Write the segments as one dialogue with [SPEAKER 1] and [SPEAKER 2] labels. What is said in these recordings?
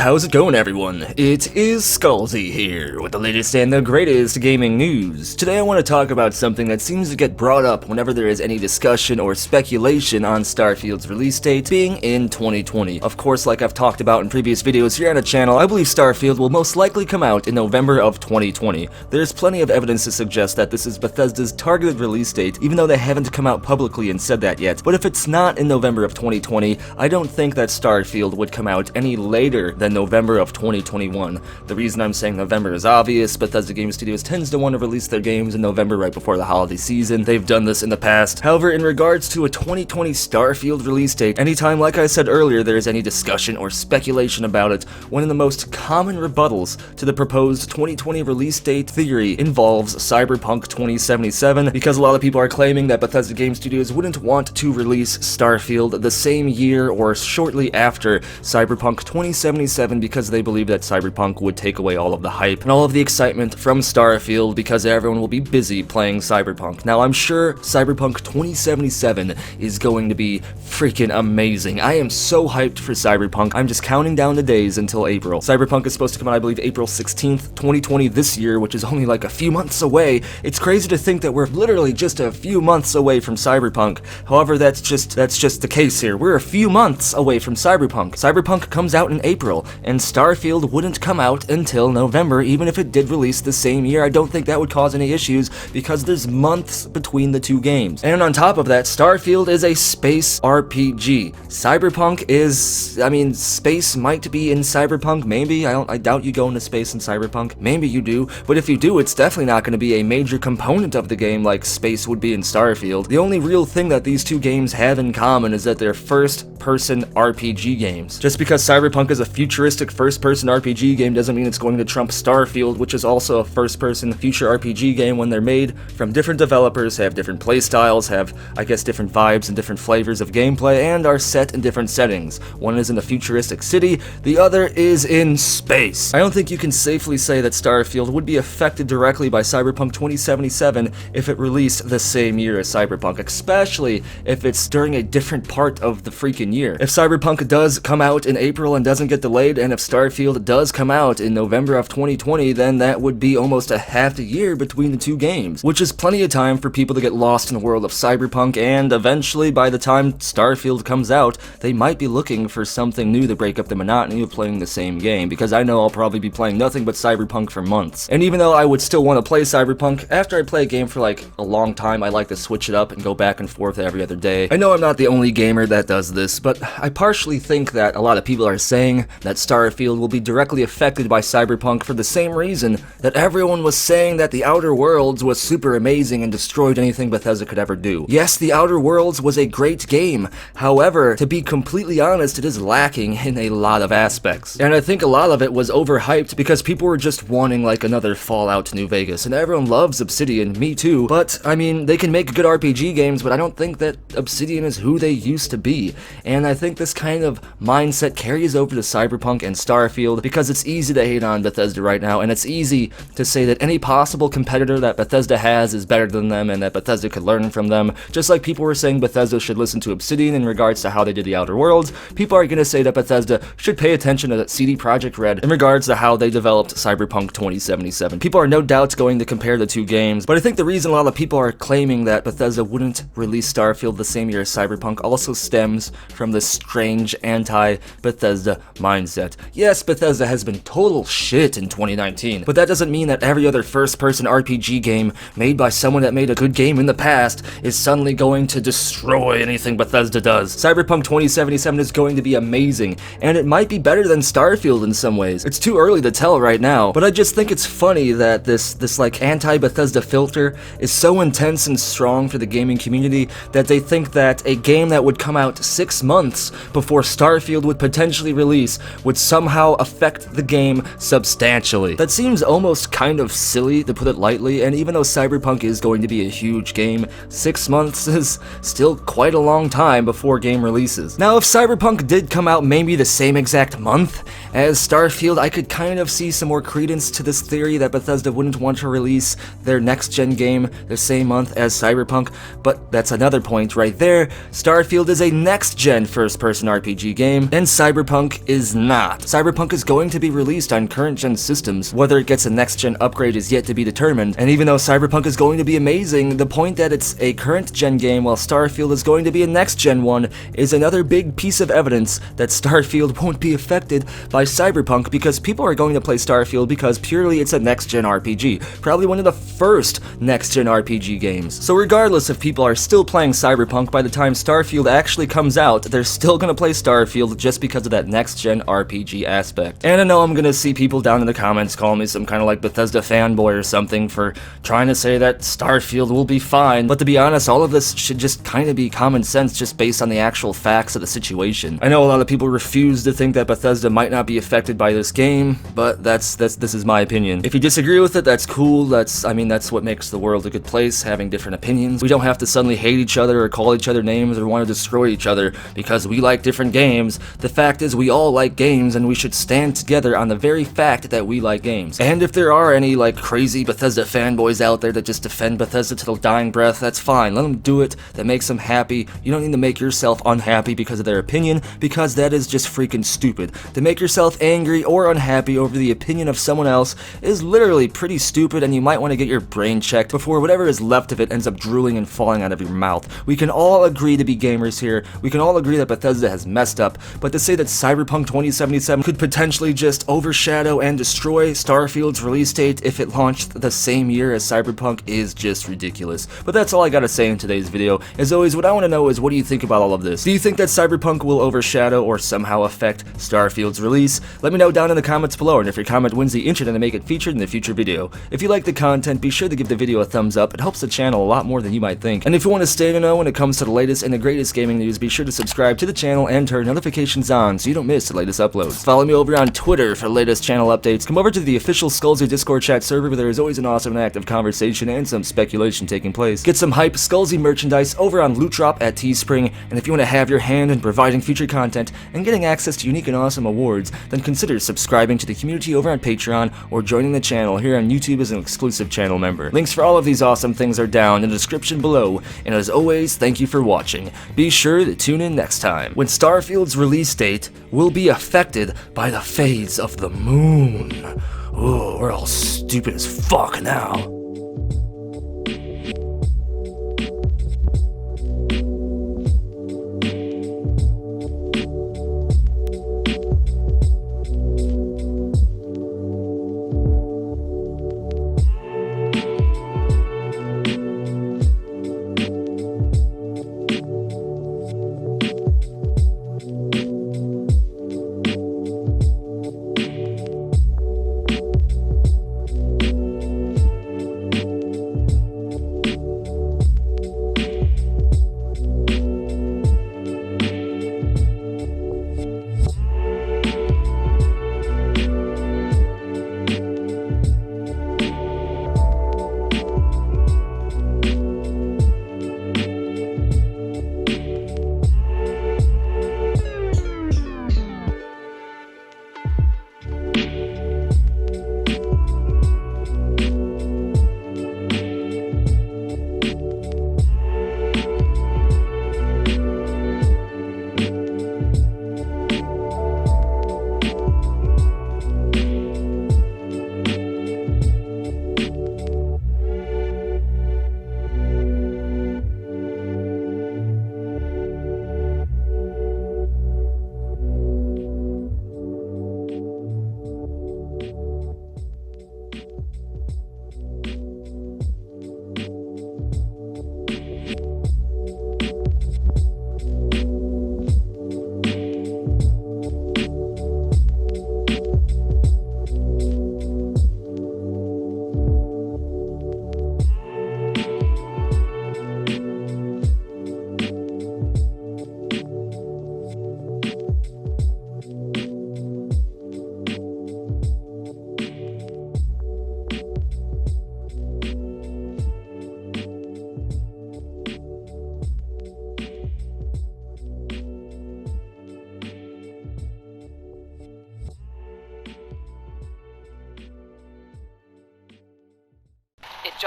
[SPEAKER 1] how's it going everyone? It is Skullzi here with the latest and the greatest gaming news. Today I want to talk about something that seems to get brought up whenever there is any discussion or speculation on Starfield's release date being in 2020. Of course, like I've talked about in previous videos here on the channel, I believe Starfield will most likely come out in November of 2020. There's plenty of evidence to suggest that this is Bethesda's targeted release date, even though they haven't come out publicly and said that yet. But if it's not in November of 2020, I don't think that Starfield would come out any later than November of 2021. The reason I'm saying November is obvious. Bethesda Game Studios tends to want to release their games in November right before the holiday season. They've done this in the past. However, in regards to a 2020 Starfield release date, anytime, like I said earlier, there is any discussion or speculation about it, one of the most common rebuttals to the proposed 2020 release date theory involves Cyberpunk 2077, because a lot of people are claiming that Bethesda Game Studios wouldn't want to release Starfield the same year or shortly after Cyberpunk 2077 because they believe that Cyberpunk would take away all of the hype and all of the excitement from Starfield because everyone will be busy playing Cyberpunk. Now, I'm sure Cyberpunk 2077 is going to be freaking amazing. I am so hyped for Cyberpunk. I'm just counting down the days until April. Cyberpunk is supposed to come out, I believe, April 16th, 2020 this year, which is only like a few months away. It's crazy to think that we're literally just a few months away from Cyberpunk. However, that's just the case here. We're a few months away from Cyberpunk. Cyberpunk comes out in April, and Starfield wouldn't come out until November, even if it did release the same year. I don't think that would cause any issues because there's months between the two games. And on top of that, Starfield is a space RPG. Cyberpunk is, I mean, space might be in Cyberpunk, maybe. I doubt you go into space in Cyberpunk. Maybe you do, but if you do, it's definitely not going to be a major component of the game like space would be in Starfield. The only real thing that these two games have in common is that they're first-person RPG games. Just because Cyberpunk is a futuristic first-person RPG game doesn't mean it's going to trump Starfield, which is also a first-person future RPG game when they're made from different developers, have different playstyles, have, I guess, different vibes and different flavors of gameplay, and are set in different settings. One is in a futuristic city, the other is in space. I don't think you can safely say that Starfield would be affected directly by Cyberpunk 2077 if it released the same year as Cyberpunk, especially if it's during a different part of the freaking year. If Cyberpunk does come out in April and doesn't get delayed, and if Starfield does come out in November of 2020, then that would be almost a half a year between the two games, which is plenty of time for people to get lost in the world of Cyberpunk, and eventually, by the time Starfield comes out, they might be looking for something new to break up the monotony of playing the same game, because I know I'll probably be playing nothing but Cyberpunk for months. And even though I would still want to play Cyberpunk, after I play a game for like a long time, I like to switch it up and go back and forth every other day. I know I'm not the only gamer that does this, but I partially think that a lot of people are saying that Starfield will be directly affected by Cyberpunk for the same reason that everyone was saying that The Outer Worlds was super amazing and destroyed anything Bethesda could ever do. Yes, The Outer Worlds was a great game. However, to be completely honest, it is lacking in a lot of aspects. And I think a lot of it was overhyped because people were just wanting like another Fallout New Vegas, and everyone loves Obsidian, me too, but I mean, they can make good RPG games, but I don't think that Obsidian is who they used to be. And I think this kind of mindset carries over to Cyberpunk and Starfield because it's easy to hate on Bethesda right now, and it's easy to say that any possible competitor that Bethesda has is better than them and that Bethesda could learn from them. Just like people were saying Bethesda should listen to Obsidian in regards to how they did The Outer Worlds, people are going to say that Bethesda should pay attention to CD Projekt Red in regards to how they developed Cyberpunk 2077. People are no doubt going to compare the two games, but I think the reason a lot of people are claiming that Bethesda wouldn't release Starfield the same year as Cyberpunk also stems from this strange anti-Bethesda mindset. Yes, Bethesda has been total shit in 2019, but that doesn't mean that every other first-person RPG game made by someone that made a good game in the past is suddenly going to destroy anything Bethesda does. Cyberpunk 2077 is going to be amazing, and it might be better than Starfield in some ways. It's too early to tell right now, but I just think it's funny that this like anti-Bethesda filter is so intense and strong for the gaming community that they think that a game that would come out 6 months before Starfield would potentially release would somehow affect the game substantially. That seems almost kind of silly, to put it lightly, and even though Cyberpunk is going to be a huge game, 6 months is still quite a long time before game releases. Now, if Cyberpunk did come out maybe the same exact month As Starfield, I could kind of see some more credence to this theory that Bethesda wouldn't want to release their next-gen game the same month as Cyberpunk, but that's another point right there. Starfield is a next-gen first-person RPG game, and Cyberpunk is not. Cyberpunk is going to be released on current-gen systems. Whether it gets a next-gen upgrade is yet to be determined, and even though Cyberpunk is going to be amazing, the point that it's a current-gen game while Starfield is going to be a next-gen one is another big piece of evidence that Starfield won't be affected by Cyberpunk, because people are going to play Starfield because purely it's a next-gen RPG, probably one of the first next-gen RPG games. So regardless if people are still playing Cyberpunk by the time Starfield actually comes out, they're still gonna play Starfield just because of that next-gen RPG aspect. And I know I'm gonna see people down in the comments call me some kind of like Bethesda fanboy or something for trying to say that Starfield will be fine, but to be honest, all of this should just kind of be common sense just based on the actual facts of the situation. I know a lot of people refuse to think that Bethesda might not be affected by this game, but this is my opinion. If you disagree with it, that's cool. That's what makes the world a good place, having different opinions. We don't have to suddenly hate each other or call each other names or want to destroy each other because we like different games. The fact is we all like games, and we should stand together on the very fact that we like games. And if there are any like crazy Bethesda fanboys out there that just defend Bethesda to the dying breath, that's fine. Let them do it. That makes them happy. You don't need to make yourself unhappy because of their opinion, because that is just freaking stupid. To make yourself angry or unhappy over the opinion of someone else is literally pretty stupid, and you might want to get your brain checked before whatever is left of it ends up drooling and falling out of your mouth. We can all agree to be gamers here. We can all agree that Bethesda has messed up, but to say that Cyberpunk 2077 could potentially just overshadow and destroy Starfield's release date if it launched the same year as Cyberpunk is just ridiculous. But that's all I gotta say in today's video. As always, what I want to know is, what do you think about all of this? Do you think that Cyberpunk will overshadow or somehow affect Starfield's release? Let me know down in the comments below, and if your comment wins the internet, to make it featured in a future video. If you like the content, be sure to give the video a thumbs up. It helps the channel a lot more than you might think. And if you want to stay in the know when it comes to the latest and the greatest gaming news, be sure to subscribe to the channel and turn notifications on so you don't miss the latest uploads. Follow me over on Twitter for the latest channel updates. Come over to the official Skullzi Discord chat server where there is always an awesome and active conversation and some speculation taking place. Get some hype Skullzi merchandise over on Loot Drop at Teespring, and if you want to have your hand in providing future content and getting access to unique and awesome awards, then consider subscribing to the community over on Patreon or joining the channel here on YouTube as an exclusive channel member. Links for all of these awesome things are down in the description below, and as always, thank you for watching. Be sure to tune in next time, when Starfield's release date will be affected by the phase of the moon. Oh, we're all stupid as fuck now.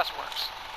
[SPEAKER 2] just works.